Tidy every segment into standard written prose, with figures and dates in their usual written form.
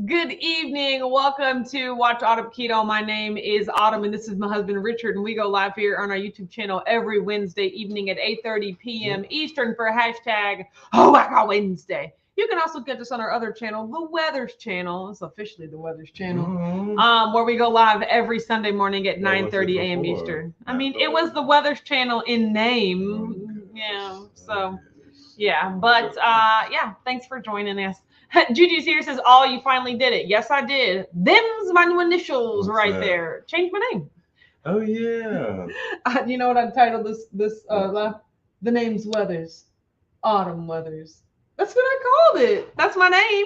Good evening. Welcome to Watch Autumn Keto. My name is Autumn, and this is my husband Richard, and we go live here on our YouTube channel every Wednesday evening at 8:30 p.m. Eastern for hashtag Wacko Wednesday. You can also get us on our other channel, the Weathers channel. It's officially the Weathers channel, where we go live every Sunday morning at 9:30 a.m. Eastern. I mean, it was the Weathers channel in name. Yeah. So, yeah. But, yeah, thanks for joining us. Juju's here says, "Oh, you finally did it." Yes, I did. Them's my new initials. What's right that? There. Change my name. Oh yeah. You know what I've titled this? The name's Weathers, Autumn Weathers. That's what I called it. That's my name.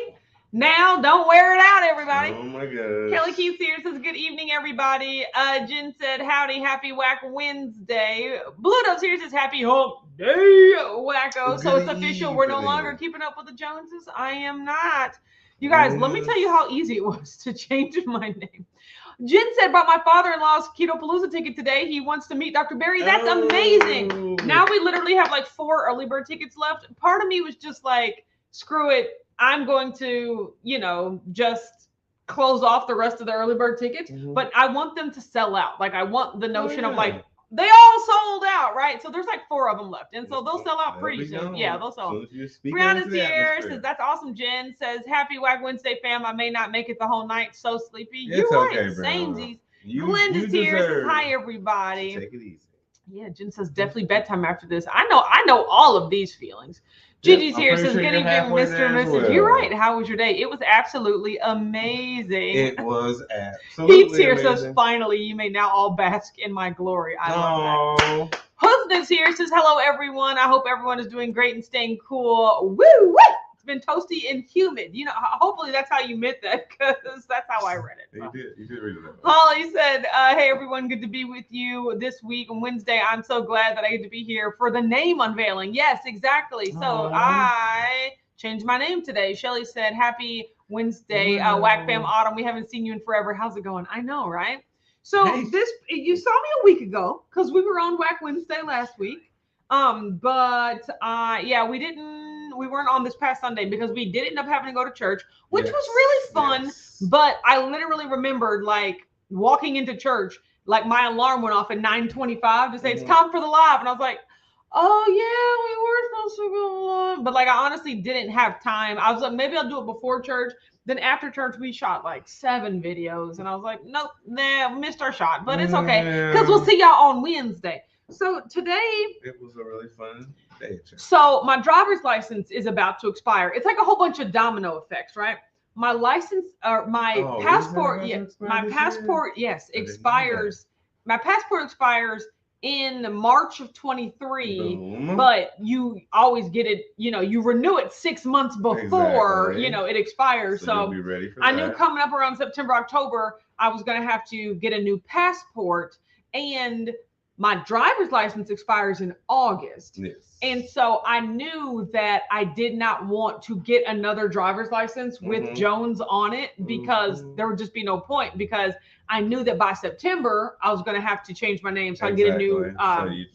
Now, don't wear it out, everybody. Oh my gosh. Kelly Keith here says, "Good evening, everybody." Jen said, "Howdy, happy Whack Wednesday." Blue Dove's here says, "Happy Hump Day, Wacko." So it's official. We're no longer keeping up with the Joneses. I am not. You guys, let me tell you how easy it was to change my name. Jen said, "Bought my father-in-law's Keto Palooza ticket today. He wants to meet Dr. Berry." That's amazing. Now we literally have like 4 early bird tickets left. Part of me was just like, screw it. I'm going to, just close off the rest of the early bird tickets, but I want them to sell out. Like, I want the notion of like, they all sold out, right? So there's like 4 of them left. And so they'll sell out pretty soon. Yeah, they'll sell out. Brianna's here, says, "That's awesome." Jen says, "Happy Whack Wednesday, fam. I may not make it the whole night. So sleepy." You're right. Okay, samesies. Glenda's here, says, "Hi, everybody." Take it easy. Yeah, Jen says, "Definitely bedtime after this." I know all of these feelings. Gigi's here, says, "Good evening, Mr. and Mrs. Well. You're right. How was your day?" It was absolutely amazing. It was absolutely Pete's here, says, "Finally, you may now all bask in my glory." I love that. Husband's here, says, "Hello, everyone. I hope everyone is doing great and staying cool." Woo! Woo! It's been toasty and humid. Hopefully that's how you meant that, because that's how I read it. You did read it that way. Holly said, "Hey, everyone. Good to be with you this week on Wednesday. I'm so glad that I get to be here for the name unveiling." Yes, exactly. So I changed my name today. Shelly said, "Happy Wednesday, Whack Fam Autumn. We haven't seen you in forever. How's it going?" I know, right? So you saw me a week ago because we were on Whack Wednesday last week. Yeah, we weren't on this past Sunday because we did end up having to go to church, which was really fun. Yes. But I literally remembered like walking into church, like my alarm went off at 9:25 to say it's time for the live. And I was like, oh yeah, we were supposed to go live. But like, I honestly didn't have time. I was like, maybe I'll do it before church. Then after church, we shot like 7 videos. And I was like, nope, missed our shot. But it's okay because we'll see y'all on Wednesday. So today, it was a really fun day. So my driver's license is about to expire. It's like a whole bunch of domino effects, right? My license or my passport, expires. My passport expires in March of 23, but you always get it, you renew it 6 months before, it expires. So be ready for I knew coming up around September, October, I was going to have to get a new passport, and my driver's license expires in August. Yes. And so I knew that I did not want to get another driver's license with Jones on it because there would just be no point, because I knew that by September I was going to have to change my name so I get a new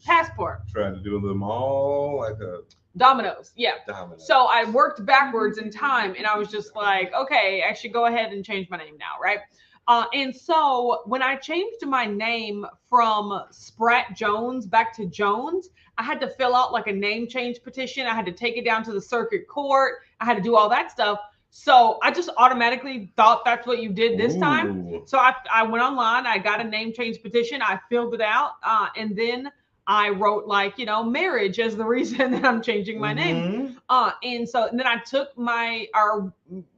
passport. Try to do them all like a dominoes. Yeah. So I worked backwards in time, and I was just like, okay, I should go ahead and change my name now, right? And so when I changed my name from Spratt Jones back to Jones, I had to fill out like a name change petition. I had to take it down to the circuit court. I had to do all that stuff. So I just automatically thought that's what you did this time. So I went online. I got a name change petition. I filled it out. And then I wrote like, marriage as the reason that I'm changing my name. And then I took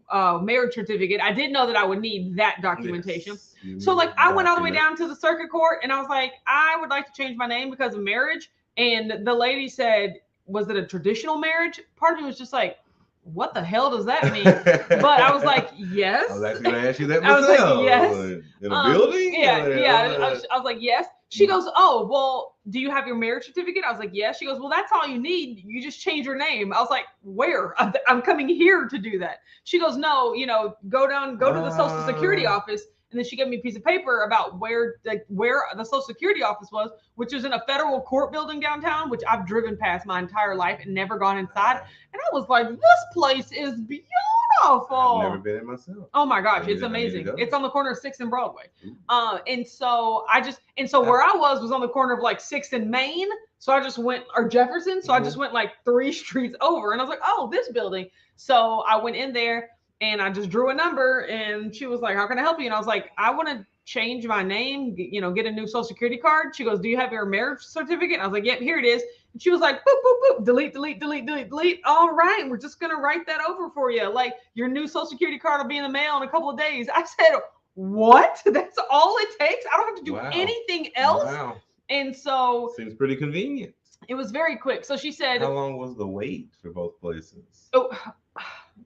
our marriage certificate. I didn't know that I would need that documentation. So like I went all the way down to the circuit court, and I was like, I would like to change my name because of marriage. And the lady said, was it a traditional marriage? Part of me was just like, what the hell does that mean? But I was like, yes. I was actually going to ask you that myself. I was like, yes. In a building? Yeah. I was like, yes. She goes, oh, well, do you have your marriage certificate? I was like, yes. She goes, well, that's all you need. You just change your name. I was like, where? I'm coming here to do that. She goes, no, go to the Social Security office. And then she gave me a piece of paper about where the Social Security office was, which was in a federal court building downtown, which I've driven past my entire life and never gone inside. And I was like, this place is beautiful. awful. I've never been in myself. Oh my gosh, it's amazing. It's on the corner of 6th and Broadway. And so where I was on the corner of like 6th and Main. So I just went, or Jefferson. So I just went like 3 streets over, and I was like, oh, this building. So I went in there and I just drew a number, and she was like, how can I help you? And I was like, I want to change my name, get a new social security card. She goes, do you have your marriage certificate? And I was like, yep, here it is. And she was like, boop, boop, boop, delete, delete, delete, delete, delete. All right, we're just going to write that over for you. Like, your new social security card will be in the mail in a couple of days. I said, what? That's all it takes? I don't have to do anything else? Wow. And so. Seems pretty convenient. It was very quick. So she said. How long was the wait for both places? Oh,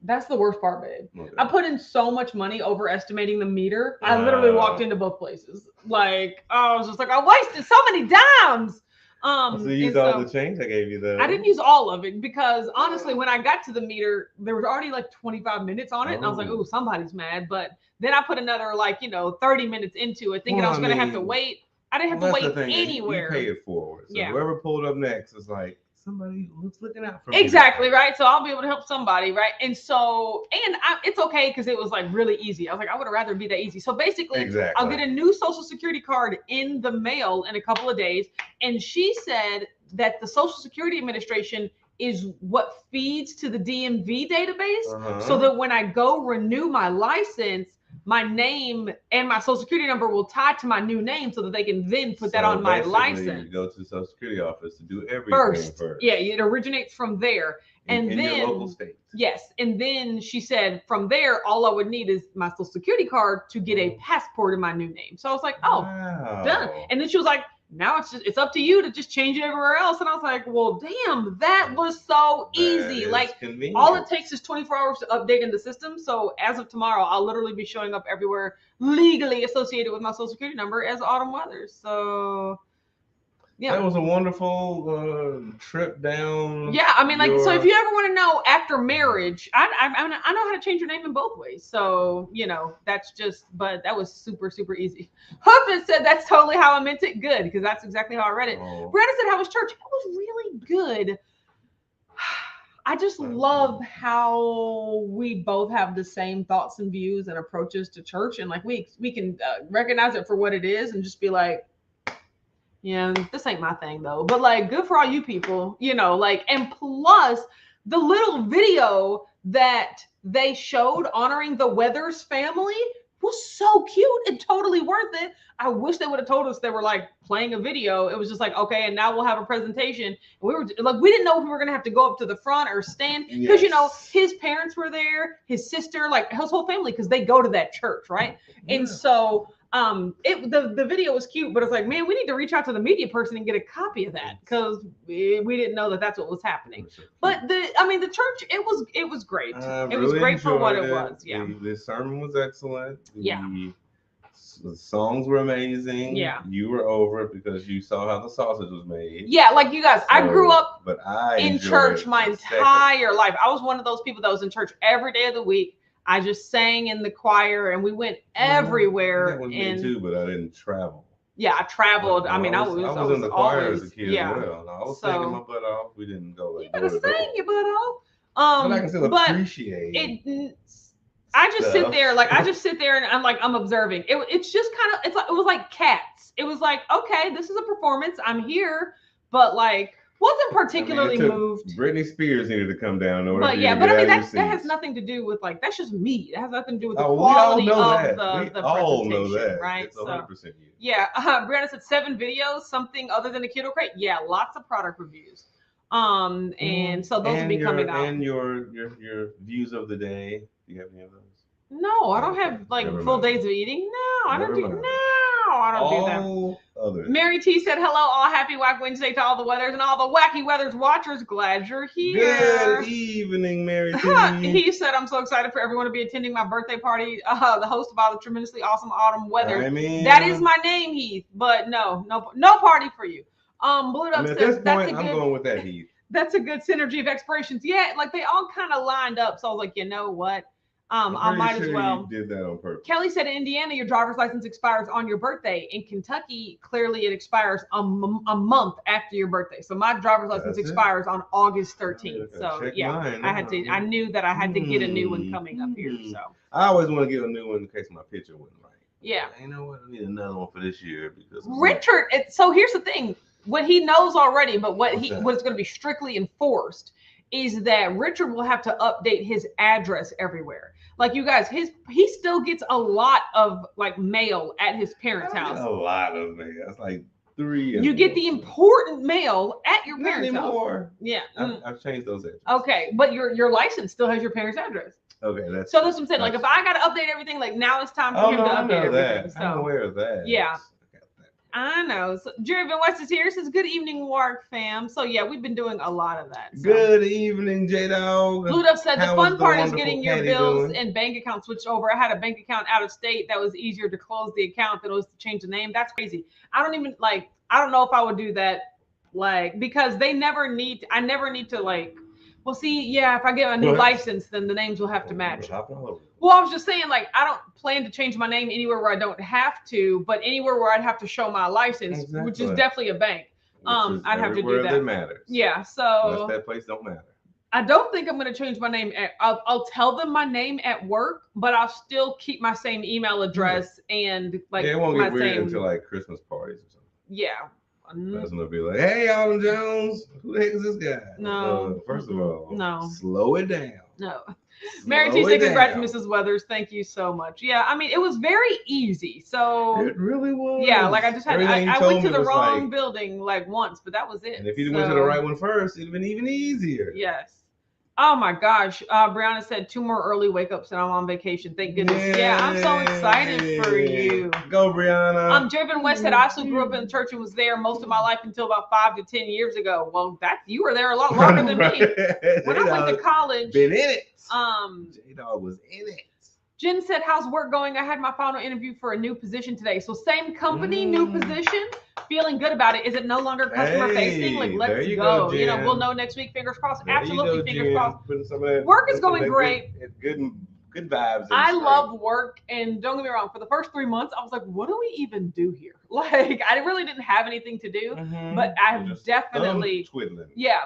that's the worst part, babe. Okay. I put in so much money overestimating the meter. I literally walked into both places. Like, I was just like, I wasted so many dimes. So you used all the change I gave you, though. I didn't use all of it because honestly, when I got to the meter, there was already like 25 minutes on it. And I was like, oh, somebody's mad. But then I put another 30 minutes into it, thinking I was going to have to wait. I didn't have to wait anywhere. You pay it forward. So whoever pulled up next is like, somebody who's looking out for me. Exactly, right? So I'll be able to help somebody, right? And so, it's okay because it was like really easy. I was like, I would have rather be that easy. So basically, I'll get a new social security card in the mail in a couple of days. And she said that the Social Security Administration is what feeds to the DMV database, so that when I go renew my license, my name and my social security number will tie to my new name so that they can then put that on my license. You go to the social security office to do everything first. Yeah, it originates from there. And in then your local state. Yes. And then she said from there, all I would need is my social security card to get a passport in my new name. So I was like, oh, done. And then she was like, now it's up to you to just change it everywhere else. And I was like, well, damn, that was so easy. Like convenient. All it takes is 24 hours to update in the system. So as of tomorrow, I'll literally be showing up everywhere legally associated with my social security number as Autumn Weathers. So yeah, that was a wonderful trip down. Yeah, I mean, so if you ever want to know after marriage, I know how to change your name in both ways. So that's but that was super, super easy. Husband said that's totally how I meant it. Good, because that's exactly how I read it. Brenda said, how was church? It was really good. I just love how we both have the same thoughts and views and approaches to church, and like we can recognize it for what it is and just be like, yeah, this ain't my thing though. But like, good for all you people, and plus the little video that they showed honoring the Weathers family was so cute and totally worth it. I wish they would have told us they were like playing a video. It was just like, okay, and now we'll have a presentation. We were like, we didn't know if we were gonna have to go up to the front or stand because his parents were there, his sister, like his whole family, because they go to that church, right? Yeah. And so the video was cute, but it's like, man, we need to reach out to the media person and get a copy of that because we didn't know that that's what was happening. But the church, it was great. It was great for what it was. Yeah, the sermon was excellent. The songs were amazing. Yeah, you were over it because you saw how the sausage was made. Yeah, like you guys, I grew up in church my entire life. I was one of those people that was in church every day of the week. I just sang in the choir and we went everywhere. That was me too, but I didn't travel. Yeah, I traveled. I was in the choir as a kid as well. I was singing my butt off. We didn't go like you better sing your butt off. But I can still appreciate it. I just sit there, and I'm like, I'm observing. It's just kind of, it was like Cats. It was like, okay, this is a performance. I'm here, but like, wasn't particularly moved. Britney Spears needed to come down. But that has nothing to do with like, that's just me. It has nothing to do with the quality of the presentation, right? It's 100% you. Yeah, Brianna said 7 videos, something other than the Keto Crate. Yeah, lots of product reviews. And so those will be coming out. And your views of the day. Do you have any of those? No, I don't have like full days of eating. No, I don't do that. Others. Mary T said, hello, all happy Wack Wednesday to all the Weathers and all the Wacky Weathers watchers. Glad you're here. Good evening, Mary T. He said, I'm so excited for everyone to be attending my birthday party. The host of all the tremendously awesome Autumn Weathers. That is my name, Heath, but no party for you. Blue Duck says, I'm going with that, Heath. That's a good synergy of expirations. Yeah, like they all kind of lined up. So I was like, you know what? I might as well. You did that on purpose. Kelly said in Indiana, your driver's license expires on your birthday. In Kentucky, clearly it expires a month after your birthday. So my driver's license expires on August 13th. So yeah, mine. I knew that I had to get a new one coming up here. So I always want to get a new one in case my picture wasn't right. Yeah. You know what? I need another one for this year because Richard. So here's the thing: what he knows already, but what's going to be strictly enforced is that Richard will have to update his address everywhere. Like you guys, he still gets a lot of like mail at his parents' house. A lot of mail. It's like 3. You get the important mail at your parents' house. Yeah, I've changed those addresses. Okay, but your license still has your parents' address. Okay, that's what I'm saying. Like if I got to update everything, like now it's time for him to update everything. So, I'm aware of that. Yeah. I know. So Jerry Van West is here. Says good evening, Wark fam. So yeah, we've been doing a lot of that. So. Good evening, J-Dog. Blue Dove said the fun part is getting your bills and bank account switched over. I had a bank account out of state that was easier to close the account than it was to change the name. That's crazy. I don't know if I would do that, because I never need to well, see, yeah, if I get a new license, then the names will have to match. Well, I was just saying, I don't plan to change my name anywhere where I don't have to, but anywhere where I'd have to show my license, which is definitely a bank. I'd have to do that. That matters. Yeah, so unless that place don't matter. I don't think I'm going to change my name. I'll tell them my name at work, but I'll still keep my same email address and it won't get weird until Christmas parties or something. Yeah. That's gonna be like, hey, Alden Jones, who the heck is this guy? No. First of all, no. Slow it down. No. Mary T said, congrats, Mrs. Weathers. Thank you so much. Yeah, I mean, it was very easy. So it really was. Yeah, I just had I went to the wrong building once, but that was it. And if you went to the right one first, it'd have been even easier. Yes. Oh my gosh. Brianna said 2 more early wake ups and I'm on vacation. Thank goodness. Yay. Yeah, I'm so excited for you. Go, Brianna. Jervin West said I also grew up in the church and was there most of my life until about 5 to 10 years ago. Well, you were there a lot longer than me. When I went to college. Been in it. J-Dog was in it. Jen said, how's work going? I had my final interview for a new position today. So same company, new position. Feeling good about it. Is it no longer customer facing? Let's go. We'll know next week. Fingers crossed. Absolutely, fingers crossed. Work is going great. Good vibes. I love work, and don't get me wrong. For the first 3 months, I was like, "What do we even do here?" I really didn't have anything to do, but I've definitely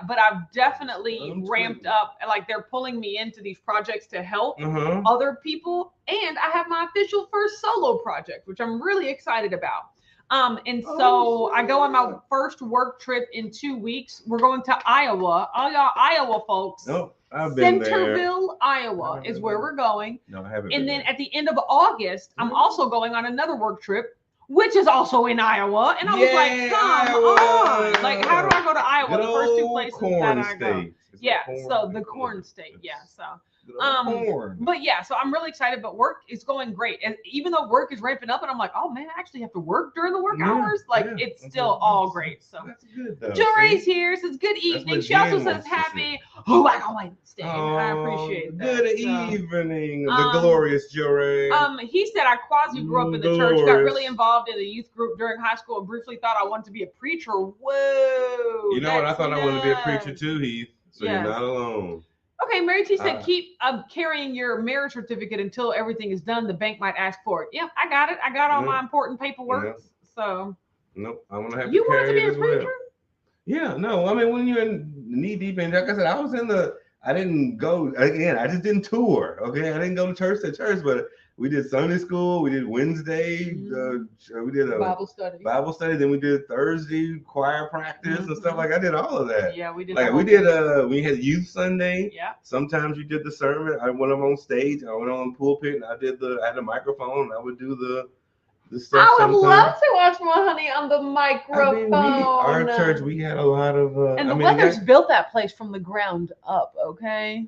but I've definitely ramped up. They're pulling me into these projects to help other people, and I have my official first solo project, which I'm really excited about. So I go on my first work trip in 2 weeks. We're going to Iowa. All y'all Iowa folks. Nope, I've been there. Centerville, Iowa is where we're going. No, I haven't. And then at the end of August, I'm also going on another work trip, which is also in Iowa. And I was like, come on. How do I go to Iowa? The first 2 places that I go. Yeah, so the corn state. Yeah, so. But yeah, so I'm really excited, but work is going great. And even though work is ramping up and I'm like, oh man, I actually have to work during the work hours. It's still all great. So that's good though. Juray's here, says good evening. She also says happy. Oh, I don't like staying. I appreciate that. Good evening, the glorious Juray. He said I quasi grew up in the church, got really involved in the youth group during high school, and briefly thought I wanted to be a preacher. Whoa. You know what? I thought I wanted to be a preacher too, Heath. So you're not alone. Okay, Mary T said, keep carrying your marriage certificate until everything is done. The bank might ask for it. Yep, I got it. I got all my important paperwork. Yeah. So. Nope, I want to have you wanted to be a preacher? Yeah, no. I mean, when you're knee deep in, like I said, I didn't go, again, I just didn't tour. Okay, I didn't go to church, but we did Sunday school, we did Wednesday, we did a Bible study, then we did Thursday choir practice and stuff. I did all of that. Yeah, we did. We had youth Sunday. Yeah. Sometimes we did the sermon. I went up on stage, I went on the pulpit, and I had a microphone, and I would do the stuff. I would love to watch my honey on the microphone. Our church, we had a lot of and the Weathers built that place from the ground up, okay?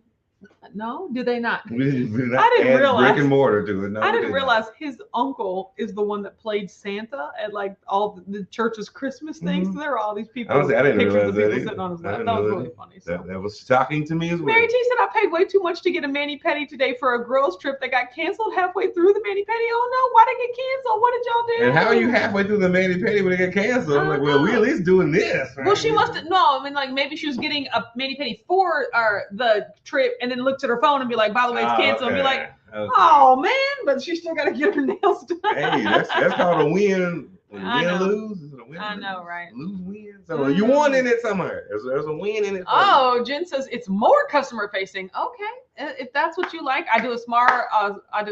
No, do they not? I didn't realize brick and mortar to it. No, I didn't realize his uncle is the one that played Santa at all the church's Christmas things. So there are all these people. I didn't realize that. Sitting on his lap. That was really funny. So. That was shocking to me as well. Mary T said, I paid way too much to get a mani-pedi today for a girls' trip that got canceled halfway through the mani-pedi. Oh no, why did it get canceled? What did y'all do? And how are you halfway through the mani-pedi when it got canceled? I'm like, well, we at least doing this. Right? Well, she must have, no, I mean, maybe she was getting a mani-pedi for the trip and then looked at her phone and be like, by the way, it's canceled. Okay. And be like, Okay. Oh man, but she still got to get her nails done. Hey, that's called a win. When you win, lose. Is it a win? I know, right? Lose, win. So you won in it somewhere. There's a win in it. Oh, Jen says it's more customer facing. Okay, if that's what you like, I do a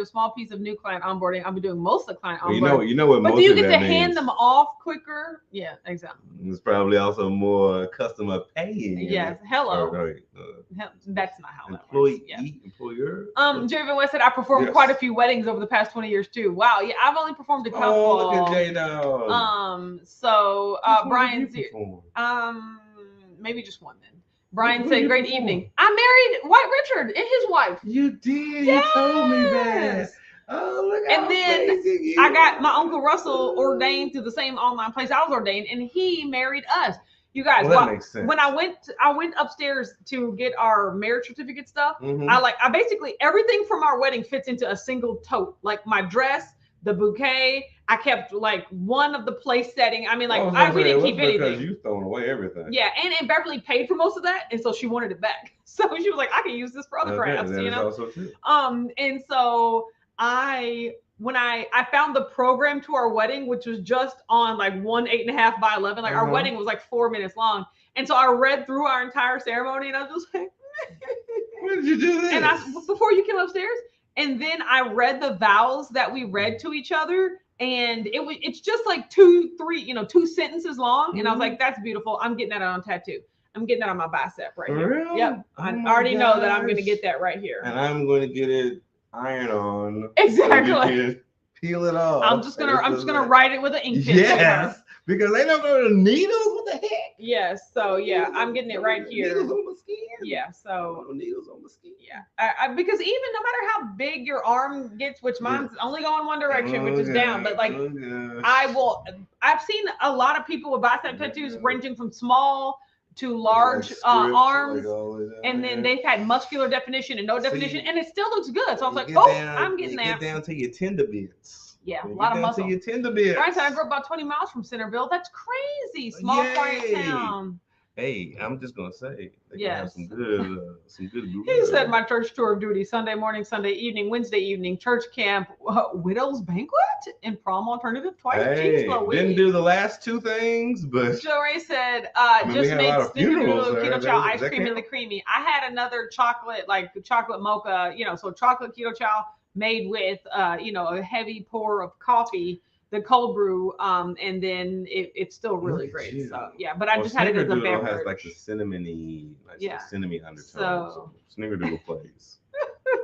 small piece of new client onboarding. I'll be doing most of the client onboarding. You know what? But most do you of get that to hand means. them off quicker? Yeah, exactly. It's probably also more customer paying. Yes. Hello. That's not how that works. Yeah. Employer. Javen West said I performed quite a few weddings over the past 20 years too. Wow. Yeah, I've only performed a couple. Oh, look at J-Dog. So Brian's maybe just one then. Brian said, "Great evening. I married White Richard and his wife." You did. You told me that. Oh, look how and then I got my Uncle Russell ordained to the same online place I was ordained, and he married us. You guys, that makes sense. When I went upstairs to get our marriage certificate stuff. I basically everything from our wedding fits into a single tote. Like my dress, the bouquet. I kept like one of the place setting. I mean, like we didn't keep anything. Because you throwing away everything. Yeah, and Beverly paid for most of that, and so she wanted it back. So she was like, I can use this for other crafts, you know. Also true. And so when I found the program to our wedding, which was just on like 1 8.5 by 11, like our wedding was like 4 minutes long, and so I read through our entire ceremony, and I was just like, when did you do this? And before you came upstairs, and then I read the vows that we read to each other, and it's just like 2 sentences long, and I was like, that's beautiful. I'm getting that on tattoo. I'm getting that on my bicep right here. Really? Yep. I already know that I'm going to get that right here. And I'm going to get it iron on. Exactly. Peel it off. I'm just gonna write it with an ink pen. Yes, because they don't know the needles. What the heck? Yes. So yeah, I'm getting it right here. Needles on the skin. Yeah. So needles on the skin. Yeah. Because even no matter how big your arm gets, which mine's only going one direction, which is down, but like I've seen a lot of people with bicep tattoos ranging from small to large arms, and then they've had muscular definition and no definition, and it still looks good. So I was like, I'm getting there. Get down to your tender bits. Yeah, a lot of muscle. To your tender bits. Brian said I grew up about 20 miles from Centerville. That's crazy. Small quiet town. Hey, I'm just gonna say they have some good. He said my church tour of duty: Sunday morning, Sunday evening, Wednesday evening, church camp, widow's banquet, and prom alternative twice. Hey, didn't do the last 2 things, but Joe Ray said just made snickerdoodle keto chow ice cream in the creamy. I had another chocolate mocha, so chocolate keto chow made with a heavy pour of coffee. The cold brew, and then it's still really great. So yeah, but I just had it as a beverage. Has like the cinnamony, cinnamon undertone. So Snickerdoodle plays.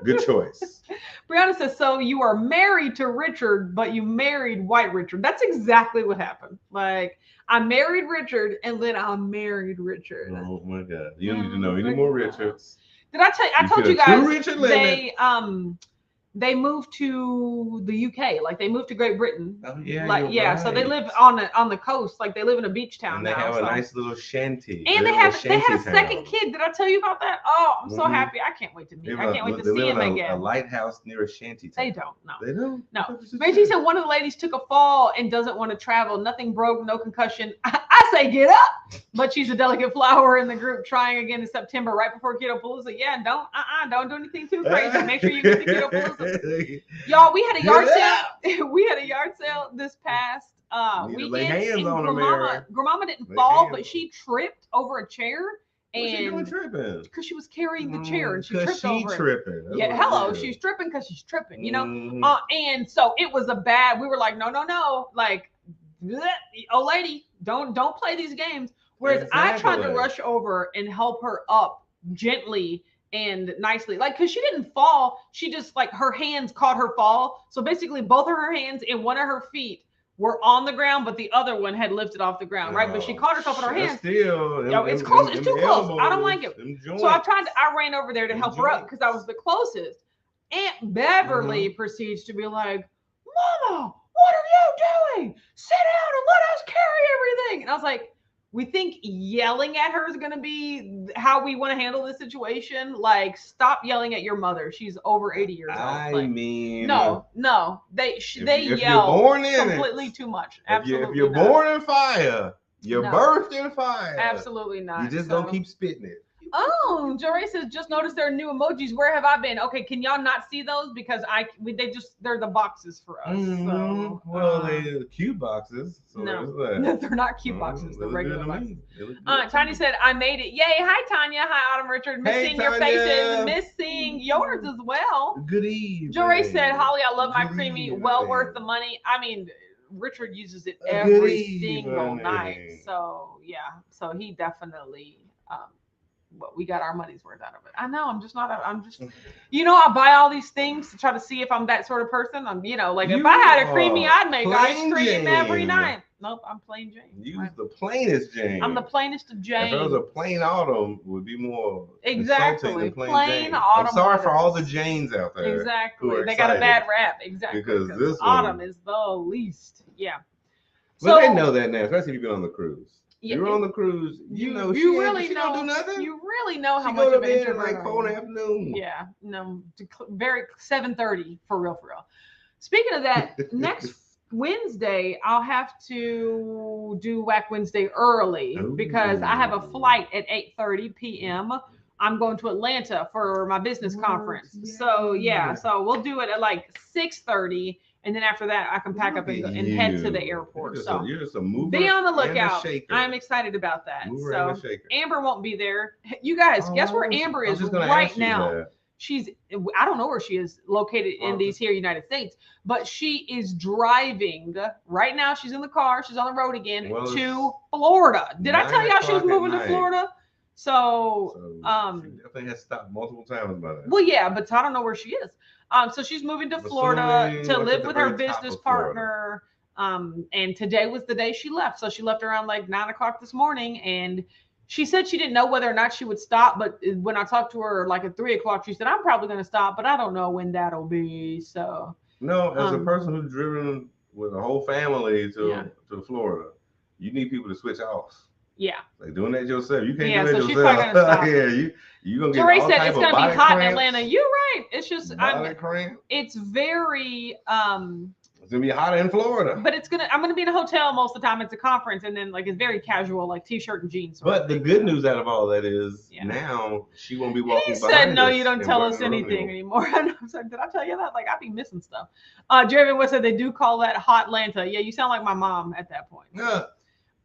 Good choice. Brianna says, so you are married to Richard, but you married White Richard. That's exactly what happened. Like I married Richard, and then I married Richard. Oh my God! You don't need to know any more Richards. Did I tell you? I told you guys they moved to the UK, like they moved to Great Britain. Oh yeah, right. So they live on the coast, like they live in a beach town and they have a nice little shanty. And they had a second kid. Did I tell you about that? Oh, I'm so happy. I can't wait to meet. I can't wait to see him again. A lighthouse near a shanty town. They don't. No. They don't. No. Reggie said one of the ladies took a fall and doesn't want to travel. Nothing broke, no concussion. I say get up, but she's a delicate flower in the group. Trying again in September, right before Keto Palooza. Yeah, don't do anything too crazy. Make sure you get to Keto Palooza. Y'all, we had a yard sale. We had a yard sale this past weekend. Grandmama didn't fall, but she tripped over a chair. What's she doing tripping? Because she was carrying the chair and she tripped over tripping. it. Yeah, hello. She's tripping because she's tripping, and so it was we were like, no. Like, old lady, don't play these games. Whereas I tried to rush over and help her up gently and nicely, like, because she didn't fall, she just like her hands caught her fall, so basically both of her hands and one of her feet were on the ground, but the other one had lifted off the ground, right? But she caught herself in her hands. It's close. It's too close. I don't like it. So I ran over there to help her up because I was the closest. Aunt Beverly proceeds to be like, Mama, what are you doing? Sit down and let us carry everything. And I was like, we think yelling at her is going to be how we want to handle this situation. Like, stop yelling at your mother. She's over 80 years old. I mean, no, they yell completely too much. Absolutely, if you're born in fire, you're birthed in fire. Absolutely not. You just don't keep spitting it. Oh, Jory says, just noticed there are new emojis. Where have I been? Okay, can y'all not see those? Because they're the boxes for us. So, well, they're cute boxes. So no, they're not cute boxes. They're regular boxes. Tanya said, I made it. Yay. Hi, Tanya. Hi, Autumn Richard. Miss seeing your faces. Miss seeing yours as well. Good evening. Jory said, Holly, I love my creamy. Well worth the money. I mean, Richard uses it every single night. So, yeah. So he definitely... But we got our money's worth out of it. I know. I'm just, I buy all these things to try to see if I'm that sort of person. If I had a creamy, I'd make ice cream every night. Nope, I'm plain Jane. Use the plainest Jane. I'm the plainest of Jane. If it was a plain Autumn, would be more exactly than plain Autumn. I'm sorry for all the Janes out there. Exactly. They got a bad rap. Exactly. Because this Autumn is the least. Yeah. But they know that now, especially if you've been on the cruise. Yeah, you're on the cruise. You know she don't do nothing. You really know how she much go of an introvert. Like 4 in the afternoon. Yeah, no, very 7:30 for real. Speaking of that, next Wednesday I'll have to do Whack Wednesday early because I have a flight at 8:30 p.m. I'm going to Atlanta for my business conference. Yeah. So we'll do it at like 6:30. And then after that, I can pack up and head to the airport. You're just a mover. Be on the lookout. I'm excited about that. Amber won't be there. You guys, guess where Amber is right now? I don't know where she is located in these here United States, but she is driving right now. She's in the car. She's on the road again to Florida. Did I tell y'all she was moving to Florida? So she definitely has stopped multiple times by that. Well, yeah, but I don't know where she is. So she's moving to Florida to live with her business partner. And today was the day she left. So she left around like 9 o'clock this morning. And she said she didn't know whether or not she would stop. But when I talked to her like at 3 o'clock, she said, I'm probably going to stop, but I don't know when that'll be. So no, as a person who's driven with a whole family to Florida, you need people to switch off. Yeah. Like doing that yourself. You can't do that so yourself. She's probably gonna stop. you gonna get Jory all said type it's of gonna be hot cramps. in Atlanta. You're right. It's just it's very it's gonna be hotter in Florida. But I'm gonna be in a hotel most of the time. It's a conference, and then like it's very casual, like t-shirt and jeans. But the good news out of all that is now she won't be walking. He said, "No, you don't tell us anything anymore." I was like, "Did I tell you that? Like, I be missing stuff." Jeremy West said they do call that hot Atlanta. Yeah, you sound like my mom at that point. Yeah.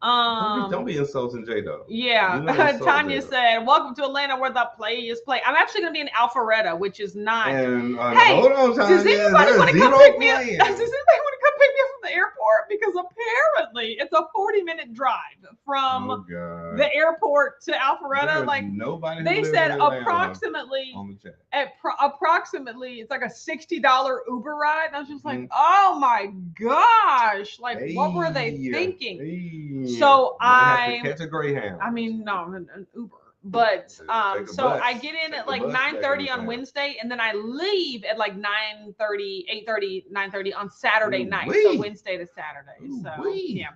Don't be insulting J-Dog. Yeah. Tanya said, welcome to Atlanta where the players play. I'm actually going to be in Alpharetta, which is not. And, hey, hold on, Tanya. Does anybody want to come pick me up? Does anybody want to come pick me up from the airport? Because apparently it's a 40-minute drive from the airport to Alpharetta. Like nobody. They said approximately on the chat. Approximately it's like a $60 Uber ride. And I was just like, oh my gosh. Like, what were they thinking? So I catch a Greyhound. I mean, no, an Uber. But so I get in at like 9:30 on Wednesday, and then I leave at like 9:30, 8:30, 9:30 on Saturday night. So Wednesday to Saturday. So yeah.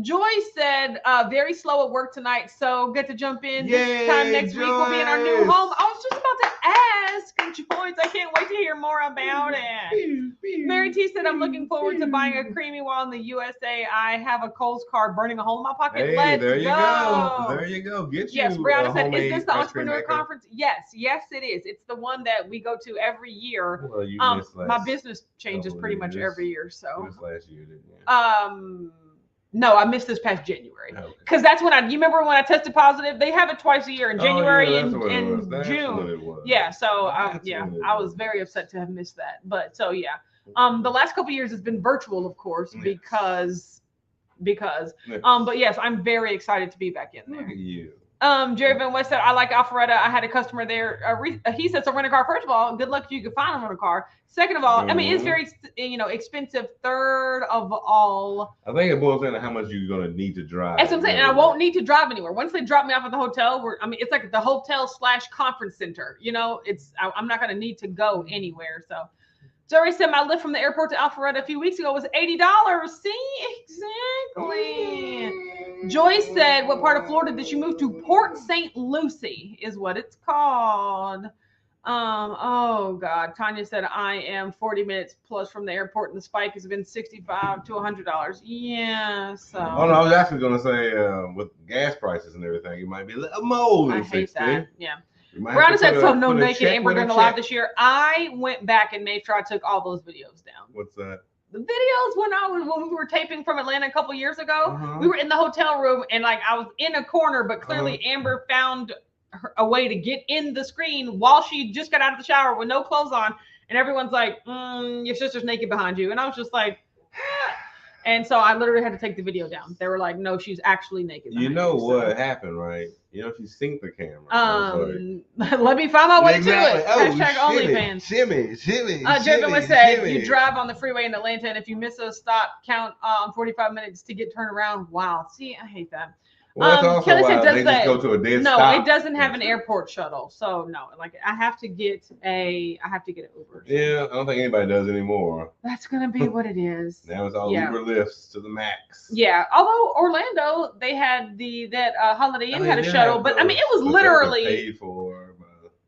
Joy said very slow at work tonight, so get to jump in this time next week. We'll be in our new home. I was just about to ask, Joyce, I can't wait to hear more about it. Mary T said, I'm looking forward to buying a creamy while in the USA. I have a Kohl's card burning a hole in my pocket. Hey, Let's there you go. There you go. Get yes, you Brianna said, is this the entrepreneur conference? Yes, it is. It's the one that we go to every year. Well, you missed my business changes pretty much every year. So you missed last year, didn't you? No, I missed this past January because that's when you remember when I tested positive. They have it twice a year in January and June. Yeah, so I was very upset to have missed that. But so yeah, the last couple of years has been virtual, of course, because. But yes, I'm very excited to be back in there. Look at you. Jerry Van West said, I like Alpharetta. I had a customer there. He said, so rent a car. First of all, good luck if you can find a car. Second of all, I mean, it's very, expensive. Third of all, I think it boils down to how much you're going to need to drive. That's what I'm saying. And I won't need to drive anywhere. Once they drop me off at the hotel, it's like the hotel / conference center. I'm not going to need to go anywhere. So Jerry said my lift from the airport to Alpharetta a few weeks ago was $80. See, exactly. Joyce said, what part of Florida did you move to? Port St. Lucie is what it's called. Oh God. Tanya said I am 40 minutes plus from the airport and the spike has been $65 to $100. Yeah. So Oh no, I was actually gonna say with gas prices and everything, it might be a little more than I hate 60. that. Yeah. Brandon said so no naked Amber with a going live this year. I went back and made sure I took all those videos down. What's that? The videos when we were taping from Atlanta a couple years ago, we were in the hotel room and like I was in a corner, but clearly Amber found a way to get in the screen while she just got out of the shower with no clothes on, and everyone's like, your sister's naked behind you, and I was just like, and so I literally had to take the video down. They were like, no, she's actually naked. You know what happened, right? You know, if you sync the camera. Let me find my way to it. Oh, Hashtag OnlyFans. Shimmy. Jervin would say, you drive on the freeway in Atlanta, and if you miss a stop, count 45 minutes to get turned around. Wow. See, I hate that. Well, Kelly said, does they just go to a dead stop? No, it doesn't have an airport shuttle. So no, like I have to get an Uber. So. Yeah, I don't think anybody does anymore. That's gonna be what it is. Now it's all Uber lifts to the max. Yeah, although Orlando, they had that Holiday Inn had a shuttle, but I mean it was literally paid for.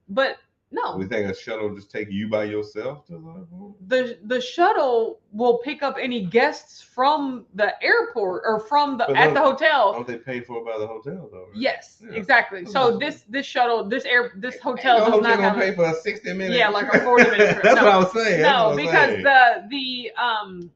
But no. We think a shuttle will just take you by yourself to the shuttle will pick up any guests from the airport or from the at the hotel. Don't they pay for it by the hotel though? Right? Yes, exactly. So this shuttle, this hotel does not have pay for a 60-minute. Yeah, like a 40-minute trip. That's what I was saying. No, because the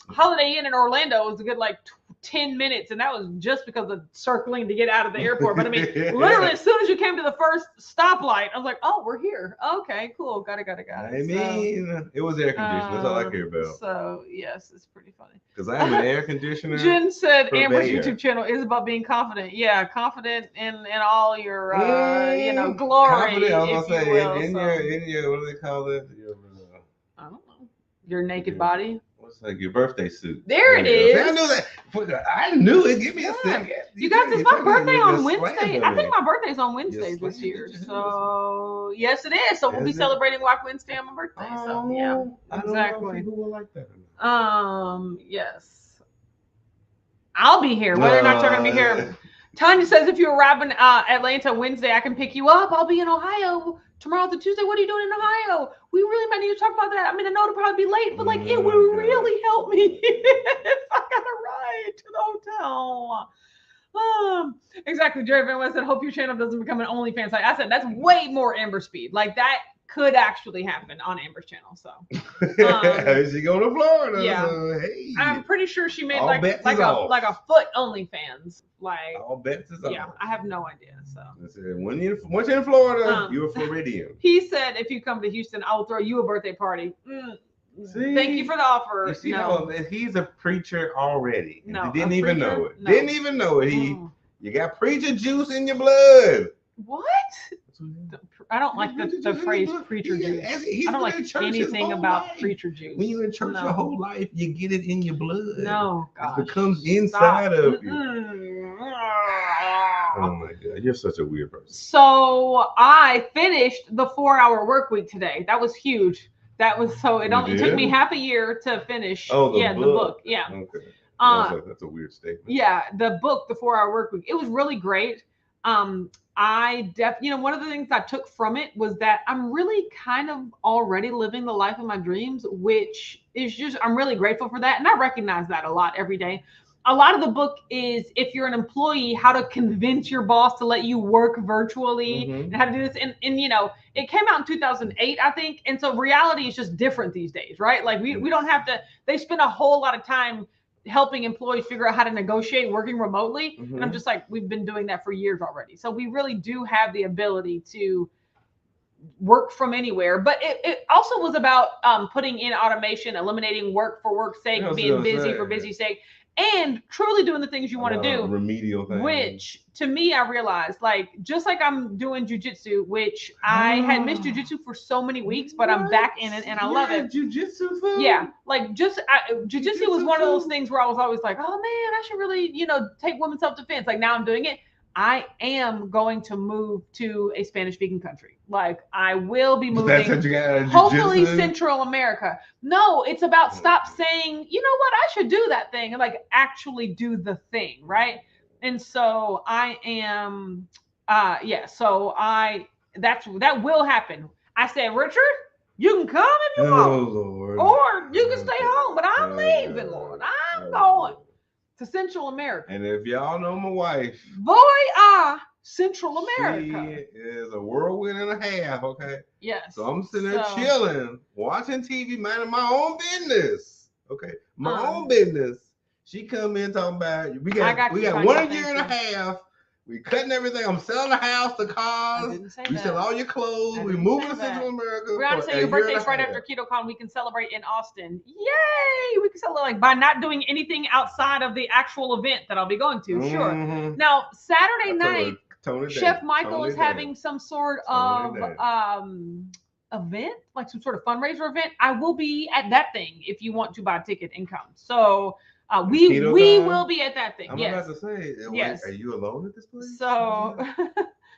Holiday Inn in Orlando was a good like 10 minutes, and that was just because of circling to get out of the airport. But I mean, literally, as soon as you came to the first stoplight, I was like, "Oh, we're here. Okay, cool. Got it." I mean, it was air conditioned. That's all I care about. So yes, it's pretty funny. Because I am an air conditioner. Jen said Amber's YouTube channel is about being confident. Yeah, confident in all your glory. Confident. I was gonna say in your what do they call it? I don't know. Your naked body. It's like your birthday suit. There it is. I knew that. I knew it. Give me a second. You guys, it's my birthday on Wednesday. I think my birthday's on Wednesday this year. So yes, it is. So we'll be celebrating Walk Wednesday on my birthday. So yeah, exactly. People will like that. Yes. I'll be here. Whether or not you're gonna be here. Tanya says if you arrive in Atlanta Wednesday, I can pick you up. I'll be in Ohio. Tomorrow's a Tuesday. What are you doing in Ohio? We really might need to talk about that. I mean, I know it'll probably be late, but like it would really help me if I got a ride to the hotel. Exactly. Jerry Van West said, hope your channel doesn't become an OnlyFans site. I said that's way more Amber speed. Like that could actually happen on Amber's channel. So she go to Florida. Yeah. So, hey, I'm pretty sure she made all like a foot OnlyFans. Like all bets is off. Yeah, I have no idea. So once you're in Florida, you're a Floridian. He said if you come to Houston, I will throw you a birthday party. Thank you for the offer. You see how he's a preacher already. No, he didn't even know it. No. Didn't even know it. You got preacher juice in your blood. What? I don't like the phrase preacher juice. I don't like anything about preacher juice. When you're in church your whole life, you get it in your blood. No, gosh. It becomes inside of you. Oh my God, you're such a weird person. So I finished the 4-hour work week today. That was huge. That was so. It took me half a year to finish. The book. Yeah. Okay. That's a weird statement. Yeah, the book, the 4-hour work week. It was really great. One of the things I took from it was that I'm really kind of already living the life of my dreams, which is just, I'm really grateful for that. And I recognize that a lot every day. A lot of the book is if you're an employee, how to convince your boss to let you work virtually and how to do this. And it came out in 2008, I think. And so reality is just different these days, right? Like we don't have to, they spend a whole lot of time helping employees figure out how to negotiate working remotely. And I'm just like, we've been doing that for years already. So we really do have the ability to work from anywhere. But it also was about putting in automation, eliminating work for work's sake, being busy for busy sake, and truly doing the things you want to do. Remedial things. Which to me, I realized, like, just like I'm doing jujitsu, which I had missed jujitsu for so many weeks, but I'm back in it and I love it. Jujitsu food? Yeah. Like jujitsu was one of those things where I was always like, oh man, I should really, take women's self-defense. Like now I'm doing it. I am going to move to a Spanish-speaking country. Like I will be moving, hopefully Central America. No, it's about stop saying, you know what, I should do that thing, and like actually do the thing, right? And so I am, that will happen. I said, Richard, you can come if you want, Lord. or you can stay home, but I'm leaving, Lord. I'm going to Central America. And if y'all know my wife, Central America. She is a whirlwind and a half, okay? Yes. So I'm sitting there chilling, watching TV, minding my own business. Okay. My own business. She come in talking about we got 1 year and a half. We cutting everything. I'm selling the house, the cars. We sell all your clothes. We moving to Central America. We're gonna say your birthday's right after KetoCon. We can celebrate in Austin. Yay! We can celebrate by not doing anything outside of the actual event that I'll be going to. Sure. Now Saturday night, Chef Michael is having some sort of event, like some sort of fundraiser event. I will be at that thing if you want to buy a ticket and come. So. We will be at that thing. I'm about to say, yes. Are you alone at this place? So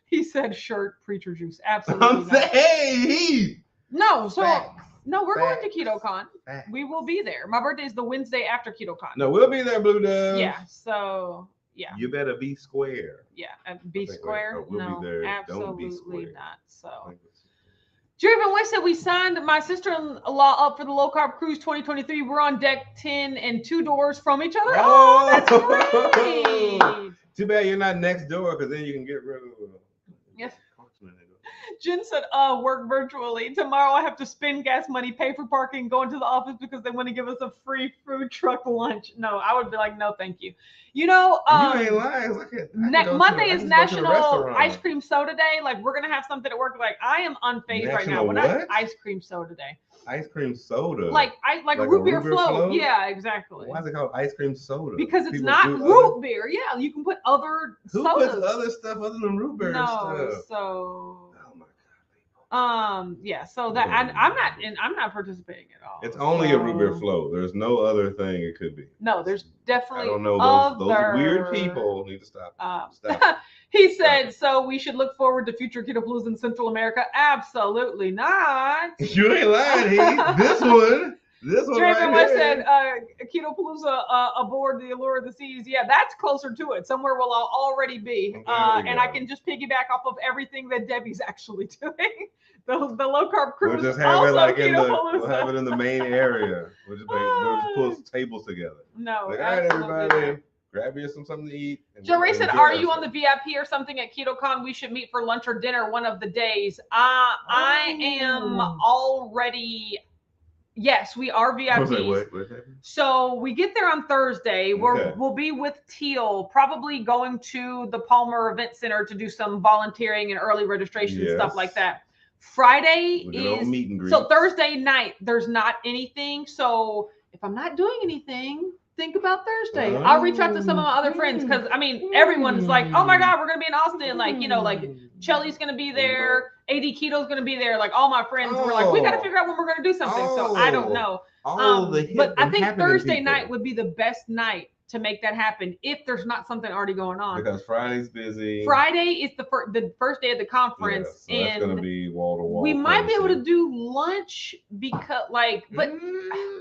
he said, "Shirt, preacher juice." Absolutely. I'm saying, hey, no. So we're going to KetoCon. We will be there. My birthday is the Wednesday after KetoCon. No, we'll be there, Blue Dove. Yeah. So yeah. You better be square. Yeah, be square. We'll be there. Absolutely Don't be square. not. So. Jervin West said we signed my sister-in-law up for the low carb cruise 2023. We're on deck 10 and 2 doors from each other. Oh, that's great. Too bad you're not next door, because then you can get rid of Yes. Jen said, work virtually. Tomorrow I have to spend gas money, pay for parking, go into the office because they want to give us a free food truck lunch. No, I would be like, no, thank you. You know, you ain't lying. Monday is National Ice Cream Soda Day. Like, we're gonna have something at work. Like, I am unfazed right now. Ice cream soda day. Ice cream soda. Like a root beer float. Yeah, exactly. Why is it called ice cream soda? Because it's not root beer. Yeah, you can put other sodas. Who puts other stuff other than root beer stuff? So. Yeah, so that I'm not participating at all. It's only a root beer float. There's no other thing it could be. No, there's definitely. I don't know. Those weird people need to stop. Stop. He said, so we should look forward to future Keto Blues in Central America. Absolutely not. You ain't lying, This one. Draven West said, Keto Palooza aboard the Allure of the Seas. Yeah, that's closer to it. Somewhere we'll already be. And I can just piggyback off of everything that Debbie's actually doing. The low carb cruise. We'll just have it like we'll have it in the main area. We'll just pull tables together. No, like, all right, everybody. Grab you something to eat. Joe Ray said, are you on the VIP or something at KetoCon? We should meet for lunch or dinner one of the days. I am already... Yes, we are VIPs. So we get there on Thursday. We'll be with Teal, probably going to the Palmer Event Center to do some volunteering and early registration and stuff like that. Friday is... So Thursday night, there's not anything. So if I'm not doing anything... think about Thursday. I'll reach out to some of my other friends because I mean everyone's like, oh my God, we're gonna be in Austin. Like, you know, like Chelly's gonna be there, AD Keto's gonna be there. Like all my friends were like, we gotta figure out when we're gonna do something. So I don't know. But I think Thursday night would be the best night to make that happen if there's not something already going on. Because Friday's busy. Friday is the first day of the conference, so and that's gonna be wall to wall. We might be able to do lunch because, like, but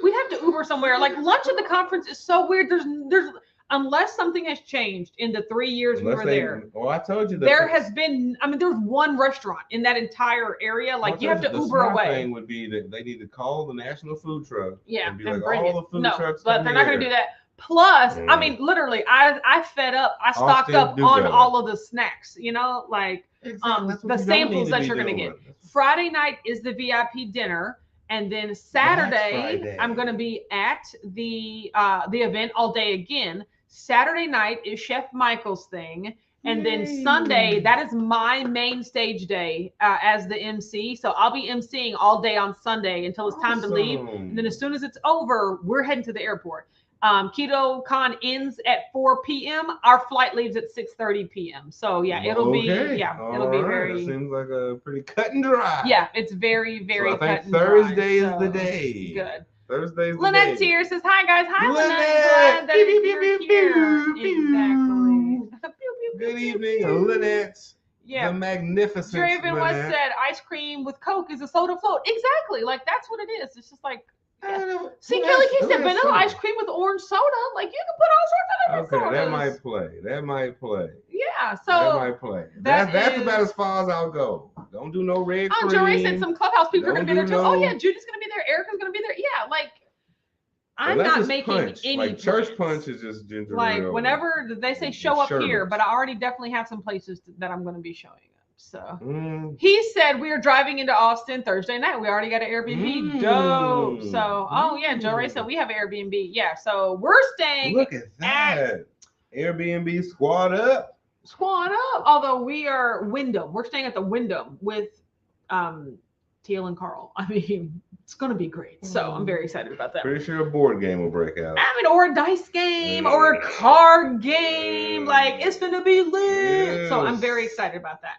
we'd have to Uber somewhere. Like lunch at the conference is so weird. There's unless something has changed in the 3 years we were there. Well, I told you that there has been. I mean, there's one restaurant in that entire area. Like you have to Uber away. The thing would be that they need to call the national food truck. Yeah, and be like, all the food trucks. But they're not going to do that. Plus, I mean, literally, I fed up. I stocked up on all of the snacks, you know, like the samples that you're going to get. Friday night is the VIP dinner. And then Saturday, I'm going to be at the event all day again. Saturday night is Chef Michael's thing. And then Sunday, that is my main stage day as the MC. So I'll be MCing all day on Sunday until it's time to leave. And then as soon as it's over, we're heading to the airport. KetoCon ends at 4 p.m. Our flight leaves at 6:30 p.m. So yeah, it'll be very. It seems like a pretty cut and dry. Yeah, it's very, very cut and dry. Thursday is the day. Good. Thursday's the Lynette's day. here. Says hi guys. Hi Lynette. Glad that you're here. Exactly. Good evening, Lynette. Yeah. The magnificent. Draven West said ice cream with Coke is a soda float. Exactly. Like that's what it is. It's just like. Yeah. See, Kelly Key said vanilla ice cream with orange soda. Like you can put all sorts of different sodas. That might play. Yeah, so that might play. That's about as far as I'll go. Don't do no red cream. Joe Ray said some Clubhouse people are going to be there too. Oh yeah, Judy's going to be there. Erica's going to be there. Yeah, like I'm not making punch. any like church punch is just ginger like ale. Whenever they say show up here, but I already definitely have some places that I'm going to be showing up. So he said we are driving into Austin Thursday night. We already got an Airbnb. Dope. So Joe Ray said we have Airbnb. Yeah, so we're staying. Look at that. Airbnb squad up. Although we are Wyndham. We're staying at the Wyndham with Teal and Carl. I mean, it's going to be great. So I'm very excited about that. Pretty sure a board game will break out. I mean, or a dice game or a card game. Like, it's going to be lit. Yes. So I'm very excited about that.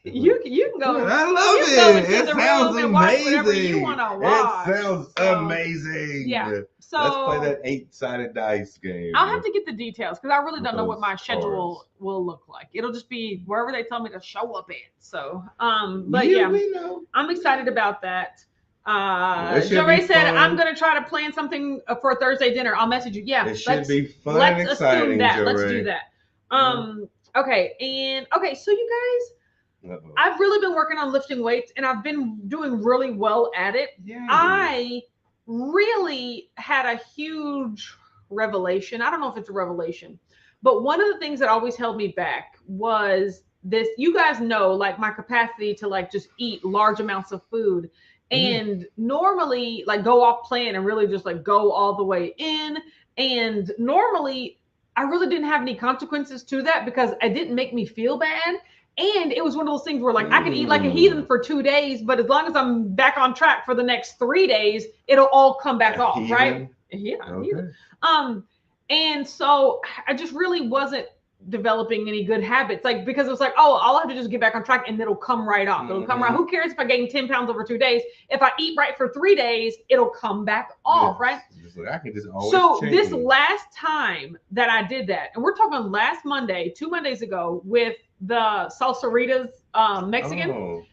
You can go. I love it. It sounds amazing. You want to watch. It sounds amazing. Yeah. So let's play that 8-sided dice game. I'll have to get the details because I really don't know what my schedule will look like. It'll just be wherever they tell me to show up at. So, but we know. I'm excited about that. Joe Ray said, I'm going to try to plan something for a Thursday dinner. I'll message you. Yeah. It should be fun and exciting, assume that. Joe Let's Ray. do that. Okay. So you guys, I've really been working on lifting weights and I've been doing really well at it. Yeah. I really had a huge revelation. I don't know if it's a revelation, but one of the things that always held me back was this. You guys know, like my capacity to like just eat large amounts of food and normally like go off plan and really just like go all the way in. And normally I really didn't have any consequences to that because it didn't make me feel bad. And it was one of those things where like I can eat like a heathen for 2 days, but as long as I'm back on track for the next 3 days, it'll all come back off, right? Yeah. Okay. And so I just really wasn't developing any good habits, like because it was like, oh, I'll have to just get back on track and it'll come right off. It'll come right. Who cares if I gain 10 pounds over 2 days? If I eat right for 3 days, it'll come back off, right? I can just always change. This last time that I did that, and we're talking last Monday, 2 Mondays ago, with the Salsaritas Mexican.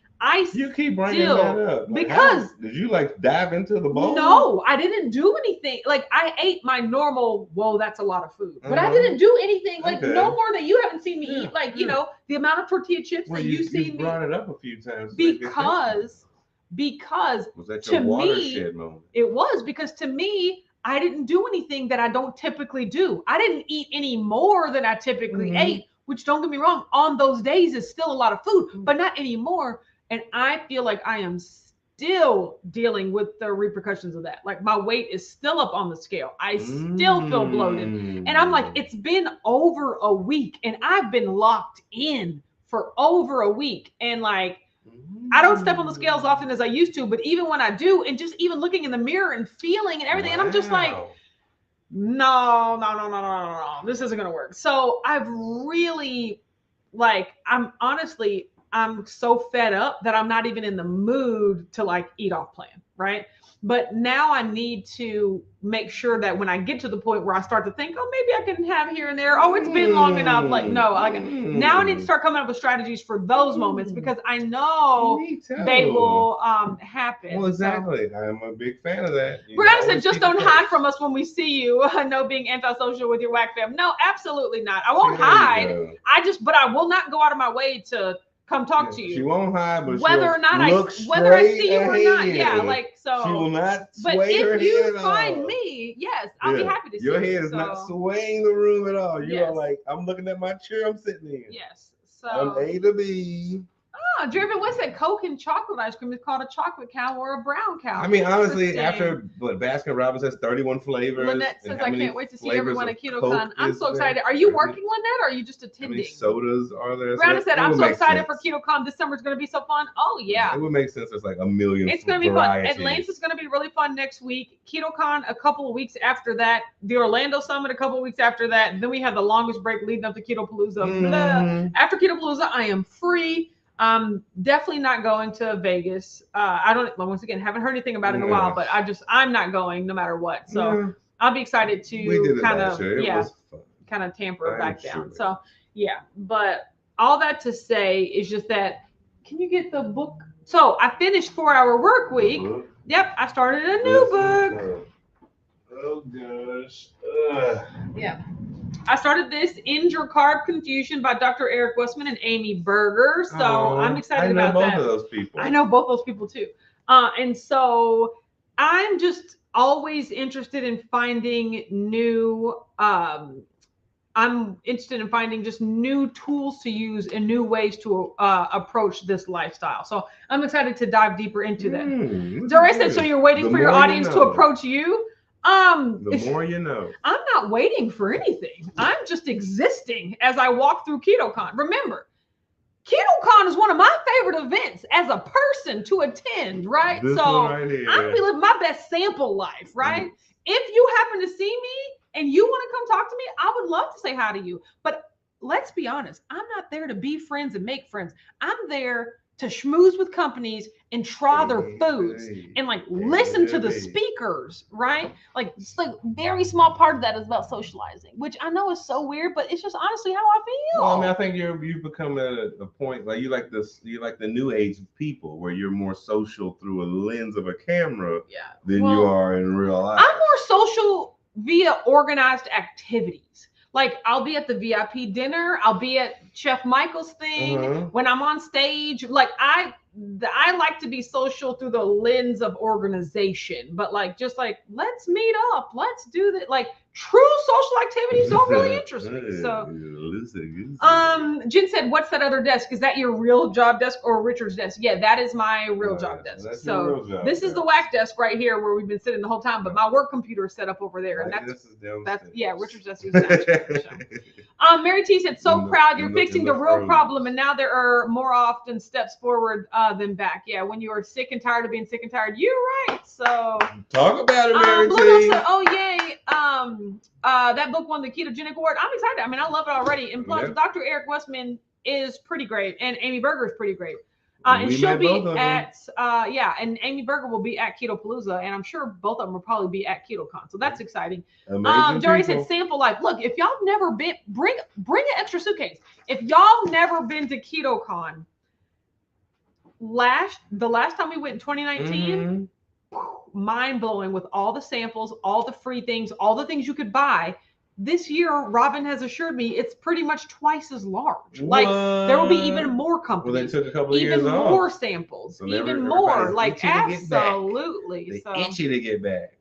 You keep bringing that up because did you like dive into the bowl? No, I didn't do anything. Like I ate my normal. Whoa, that's a lot of food, but I didn't do anything. Like no more that you haven't seen me eat. Like you know the amount of tortilla chips that you've seen me. Brought it up a few times because was that your watershed moment? It was because to me. I didn't do anything that I don't typically do. I didn't eat any more than I typically ate, which don't get me wrong, on those days is still a lot of food, but not anymore. And I feel like I am still dealing with the repercussions of that. Like my weight is still up on the scale. I still feel bloated. And I'm like, it's been over a week and I've been locked in for over a week. And like, I don't step on the scale as often as I used to, but even when I do, and just even looking in the mirror and feeling and everything, and I'm just like, no, this isn't going to work. So I've really, like, I'm so fed up that I'm not even in the mood to like eat off plan, right? But now I need to make sure that when I get to the point where I start to think, oh, maybe I can have here and there. Oh, it's been long enough. Like, no, now I need to start coming up with strategies for those moments because I know they will happen. Well, exactly. So. I'm a big fan of that. Brianna said, just don't hide from us when we see you. No being antisocial with your whack fam. No, absolutely not. I won't hide. But I will not go out of my way to come talk to you. She won't hide, but whether or not I see you or not. Yeah, like so. She will not sway her head. But if you find me, yes, I'll be happy to see you. Your head is not swaying the room at all. You are like, I'm looking at my chair I'm sitting in. Yes. So I'm A to B. Driven, what's that? Coke and chocolate ice cream is called a chocolate cow or a brown cow. I mean, honestly, after Baskin Robbins has 31 flavors. Lynette says, I can't wait to see everyone at KetoCon. I'm so excited. Are you working, Lynette, or are you just attending? How many sodas are there? Brianna said, I'm so excited for KetoCon. This summer is going to be so fun. Oh, yeah. It would make sense. There's like a million. It's going to be fun. Atlanta's going to be really fun next week. KetoCon a couple of weeks after that. The Orlando Summit a couple of weeks after that. And then we have the longest break leading up to Ketopalooza. After Ketopalooza, I am free. Definitely not going to Vegas. Once again, haven't heard anything about it in a while, but I'm not going no matter what. So I'll be excited to kind of tamper back down. So yeah, but all that to say is just that, can you get the book? So I finished 4 Hour Work Week. Yep. I started a new book. Oh gosh. Yeah. I started this End Your Carb Confusion by Dr. Eric Westman and Amy Berger. So I'm excited about that. I know both of those people. I know both those people too. And so I'm just always interested in finding new, I'm interested in finding just new tools to use and new ways to approach this lifestyle. So I'm excited to dive deeper into that. Doris said, so you're waiting for your audience to approach you? The more you know. I'm not waiting for anything. I'm just existing as I walk through KetoCon. Remember, KetoCon is one of my favorite events as a person to attend, right? This so one right here. I'm gonna be living my best sample life, right? If you happen to see me and you want to come talk to me, I would love to say hi to you. But let's be honest, I'm not there to be friends and make friends. I'm there to schmooze with companies and try their foods and like listen to the speakers, right? Like it's like very small part of that is about socializing, which I know is so weird, but it's just honestly how I feel. Well, I mean, I think you've become at a point like you like the new age people where you're more social through a lens of a camera than you are in real life. I'm more social via organized activities. Like I'll be at the VIP dinner, I'll be at Chef Michael's thing. When I'm on stage, like I like to be social through the lens of organization, but like just like let's meet up, let's do that. Like true social activities don't really interest me. So Jen said, what's that other desk? Is that your real job desk or Richard's desk? Yeah, that is my real job desk. So this is the whack desk right here where we've been sitting the whole time, but my work computer is set up over there. And that's Richard's desk is downstairs. Mary T said, so proud you're fixing the real problem, and now there are more often steps forward than back. Yeah, when you are sick and tired of being sick and tired, you're right. So talk about it, Mary T. Said, oh yay, that book won the Ketogenic Award. I'm excited. I mean, I love it already. And plus, Dr. Eric Westman is pretty great, and Amy Berger is pretty great. And she'll be at and Amy Berger will be at Ketopalooza, and I'm sure both of them will probably be at KetoCon. So that's exciting. Dory said, sample life. Look, if y'all never been, bring an extra suitcase. If y'all never been to KetoCon, the last time we went in 2019, mind blowing with all the samples, all the free things, all the things you could buy. This year, Robin has assured me it's pretty much twice as large. Like there will be even more companies. Well, they took a couple of years off. Even more samples. So even more. Like absolutely. They itchy to get back.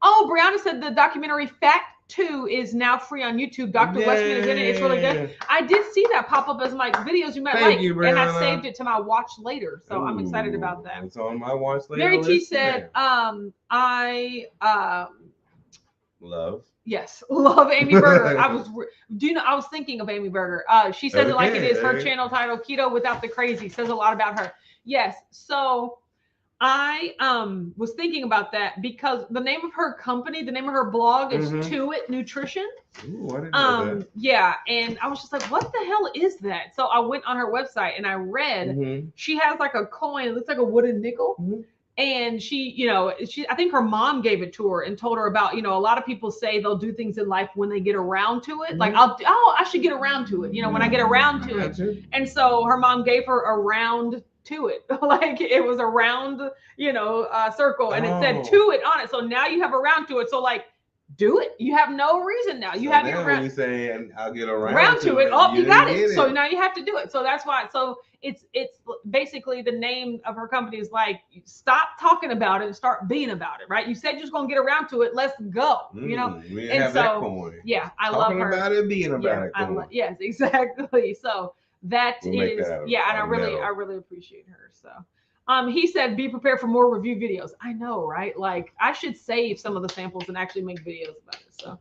Oh, Brianna said the documentary Fat 2 is now free on YouTube. Dr. Westman is in it. It's really good. I did see that pop up as my videos you might like, and I saved it to my watch later. So I'm excited about that. It's on my watch later. Mary T said, I love. Yes, love Amy Berger. I was thinking of Amy Berger. She says it like it is. Her channel title, Keto Without the Crazy, says a lot about her. Yes. So I was thinking about that because the name of her company, the name of her blog is To It Nutrition. Ooh, I didn't know that. Yeah, and I was just like, what the hell is that? So I went on her website and I read she has like a coin, it looks like a wooden nickel. And she, I think her mom gave it to her and told her about, a lot of people say they'll do things in life when they get around to it. Like, I should get around to it, when I get around to it. And so her mom gave her a round to it. Like it was a round, circle, and it said to it on it. So now you have a round to it. So like, do it. You have no reason now. You have your round. You saying I'll get around to it. Oh, you got it. So now you have to do it. So that's why. So it's basically the name of her company is like, stop talking about it and start being about it, right? You said you're just gonna get around to it. Let's go. And so yeah, I love her. Talking about it, being about it. Yes, exactly. So that is and I really appreciate her. So. He said, be prepared for more review videos. I know, right? Like I should save some of the samples and actually make videos about it. So,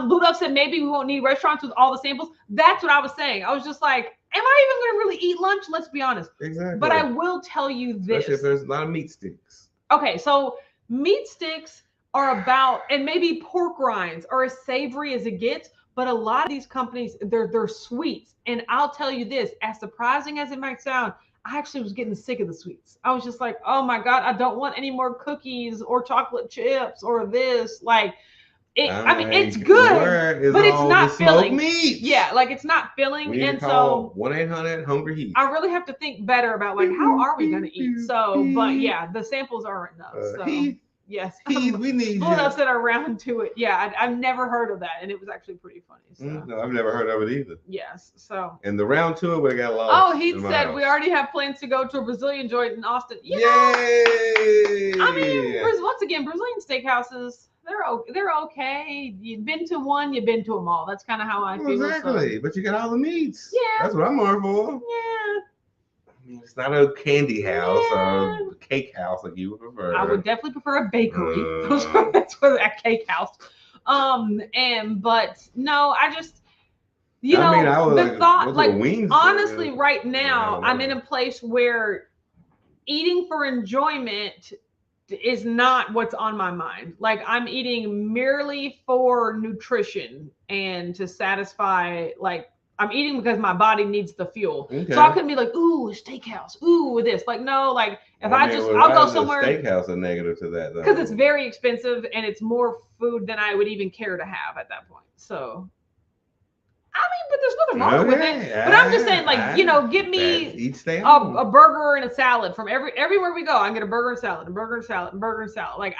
Blue said, maybe we won't need restaurants with all the samples. That's what I was saying. I was just like, am I even going to really eat lunch? Let's be honest. Exactly. But I will tell you this. Especially if there's a lot of meat sticks. Okay. So meat sticks are about, and maybe pork rinds are as savory as it gets. But a lot of these companies, they're sweets. And I'll tell you this, as surprising as it might sound, I actually was getting sick of the sweets. I was just like, oh my God, I don't want any more cookies or chocolate chips or this. Like, it's good, but it's not filling. Meat. Yeah, like it's not filling. And so 1-800-HUNGRY HEAT. I really have to think better about like, how are we going to eat? So, but yeah, the samples aren't enough. So Yes. Keith, we need Blue Notes that are round to it. Yeah, I've never heard of that, and it was actually pretty funny. So. No, I've never heard of it either. Yes. So. And the round to it, we got lost. Oh, he said we already have plans to go to a Brazilian joint in Austin. Yay! I mean, once again, Brazilian steakhouses. They're okay. You've been to one, you've been to them all. That's kind of how I feel. Exactly, so. But you got all the meats. Yeah, that's what I'm more for. Yeah. I mean, it's not a candy house or a cake house like you would prefer. I would definitely prefer a bakery. That's what a cake house. But no, I just, thought, like, honestly, right now, I'm in a place where eating for enjoyment is not what's on my mind. Like, I'm eating merely for nutrition and to satisfy, like, I'm eating because my body needs the fuel. Okay. So I couldn't be like, ooh, a steakhouse, ooh, this. Like, no, like, if I'll go somewhere. Steakhouse a negative to that, though. Because it's very expensive and it's more food than I would even care to have at that point. So, I mean, but there's nothing wrong with it. But I'm just saying, like, give me a burger and a salad from everywhere we go. I can get a burger and salad, a burger and salad, a burger and salad. Like,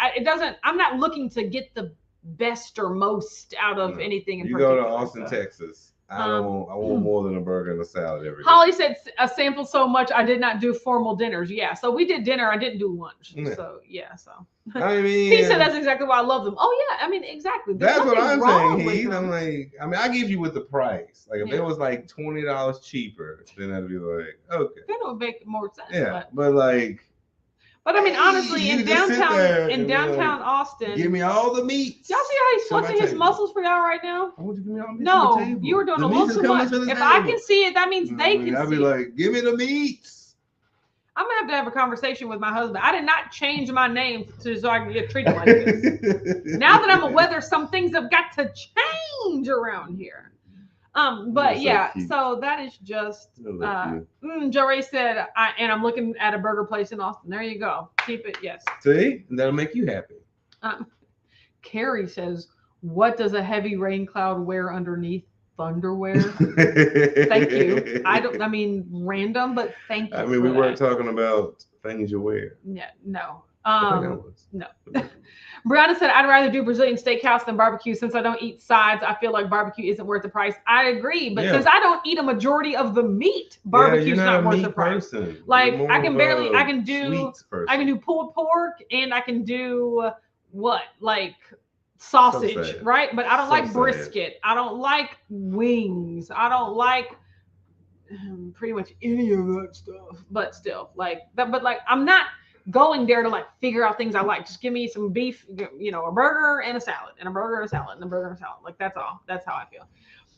I'm not looking to get the best or most out of anything in particular. You go to Austin, Texas. I want more than a burger and a salad every day. Holly said a sample so much I did not do formal dinners. Yeah, so we did dinner. I didn't do lunch. Yeah. So yeah, so I mean, he said that's exactly why I love them. Oh yeah, I mean exactly. There's that's what I'm saying, Heath. I'm like, I mean, I give you with the price. Like if it was like $20 cheaper, then I'd be like, okay, that would make more sense. Yeah, but like. But I mean, honestly, in downtown Austin, give me all the meats. Y'all see how he's flexing his muscles for y'all right now? I want you to give me all the meats. No, you were doing a little too much. If I can see it, that means they can see it. I'll be like, give me the meats. I'm gonna have a conversation with my husband. I did not change my name so I can get treated like this. Now that I'm aware, some things have got to change around here. But yeah, so that is just Joe Ray said, and I'm looking at a burger place in Austin. There you go. Keep it, yes. See, that'll make you happy. Carrie says, what does a heavy rain cloud wear underneath? Thunderwear. Thank you. I mean random, but thank you. I mean, we weren't talking about things you wear. Yeah, no. No. Brianna said, I'd rather do Brazilian steakhouse than barbecue since I don't eat sides. I feel like barbecue isn't worth the price. I agree, but since I don't eat a majority of the meat, barbecue's not worth the price. Like I can do pulled pork and I can do like sausage, right? But I don't like brisket. I don't like wings. I don't like pretty much any of that stuff. But still, but I'm not going there to like figure out things I like. Just give me some beef, a burger and a salad, and a burger and a salad, and a burger and a salad. Like that's all. That's how I feel.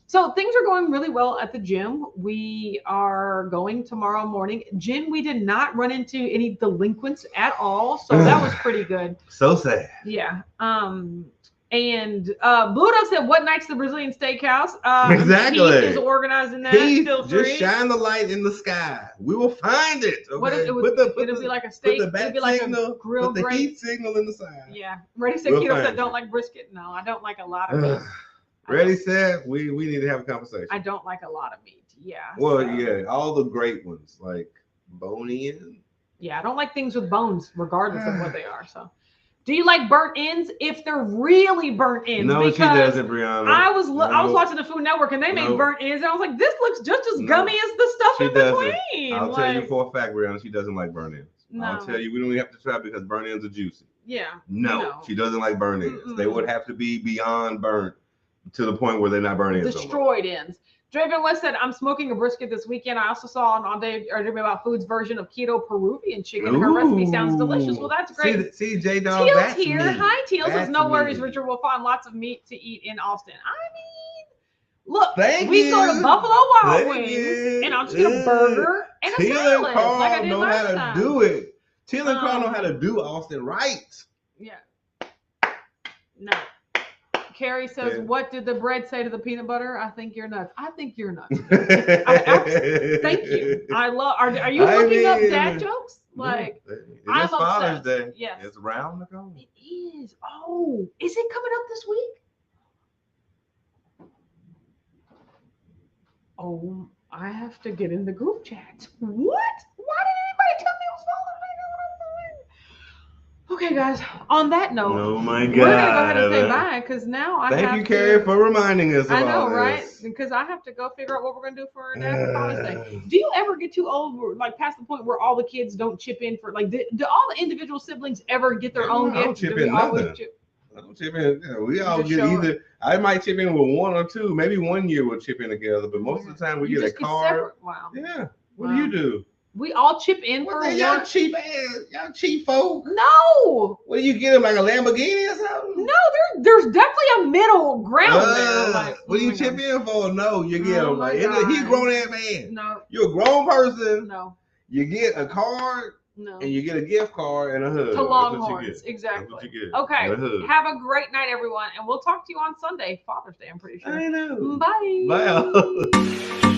So things are going really well at the gym. We are going tomorrow morning. Jen, we did not run into any delinquents at all, so that was pretty good. So sad. Yeah. And Blue Dog said, "What night's the Brazilian steakhouse?" Exactly. Heath is organizing that. Heath, just shine the light in the sky. We will find it. Okay? It'll be like a steak. It'll be like a grilled put the heat signal in the side. Yeah. Ready said, Keto said, "Don't like brisket." No, I don't like a lot of meat. Ready said, we need to have a conversation. I don't like a lot of meat. Yeah. Well, yeah, all the great ones like bone-in. Yeah, I don't like things with bones, regardless of what they are. So. Do you like burnt ends? If they're really burnt ends, no, she doesn't, Brianna. I was watching the Food Network and they made burnt ends, and I was like, this looks just as gummy as the stuff in between. I'll tell you for a fact, Brianna, she doesn't like burnt ends. No. I'll tell you, we don't even have to try because burnt ends are juicy. Yeah. No, she doesn't like burnt ends. They would have to be beyond burnt to the point where they're not burnt ends. Destroyed ends. Draven West said, I'm smoking a brisket this weekend. I also saw on Dave About Food's version of keto Peruvian chicken. Her recipe sounds delicious. Well, that's great. See J-Dog, Teal's here. Me. Hi, Teal. Says, no worries, Richard. We'll find lots of meat to eat in Austin. I mean, look, we go to Buffalo Wild Wings, and I'll just get a burger and a salad. And Carl like I did know last how time. To do it. Teal and Carl know how to do Austin right. Yeah. No. Carrie says, what did the bread say to the peanut butter? I think you're nuts. I think you're nuts. Thank you. Are you looking up dad jokes? Like, it's Father's Day. Yes. It's around the corner. It is. Oh, is it coming up this week? Oh, I have to get in the group chat. What? Why did anybody tell me it was Father's Day? Okay, guys. On that note, oh my God, we're gonna go ahead and say bye because now I have Thank you, Carrie, for reminding us. I of know, all right? this. Because I have to go figure out what we're gonna do for our dad's Father's Day. Do you ever get too old, like past the point where all the kids don't chip in for like? Do all the individual siblings ever get their own gift? I don't chip in nothing. I don't chip in. We all get either. I might chip in with one or two. Maybe one year we'll chip in together, but most of the time we get a card. Wow. Yeah. What do you do? We all chip in for one. Y'all cheap ass. Y'all cheap folk. No. What do you get them, like a Lamborghini or something? No, there's definitely a middle ground there. Like, what do you chip in for? No, you get them like he's a grown ass man. No. You're a grown person. No. You get a card. No. And you get a gift card and a hug. To Longhorns, exactly. That's what you get. Okay. Have a great night, everyone, and we'll talk to you on Sunday, Father's Day. I'm pretty sure. I know. Bye. Bye.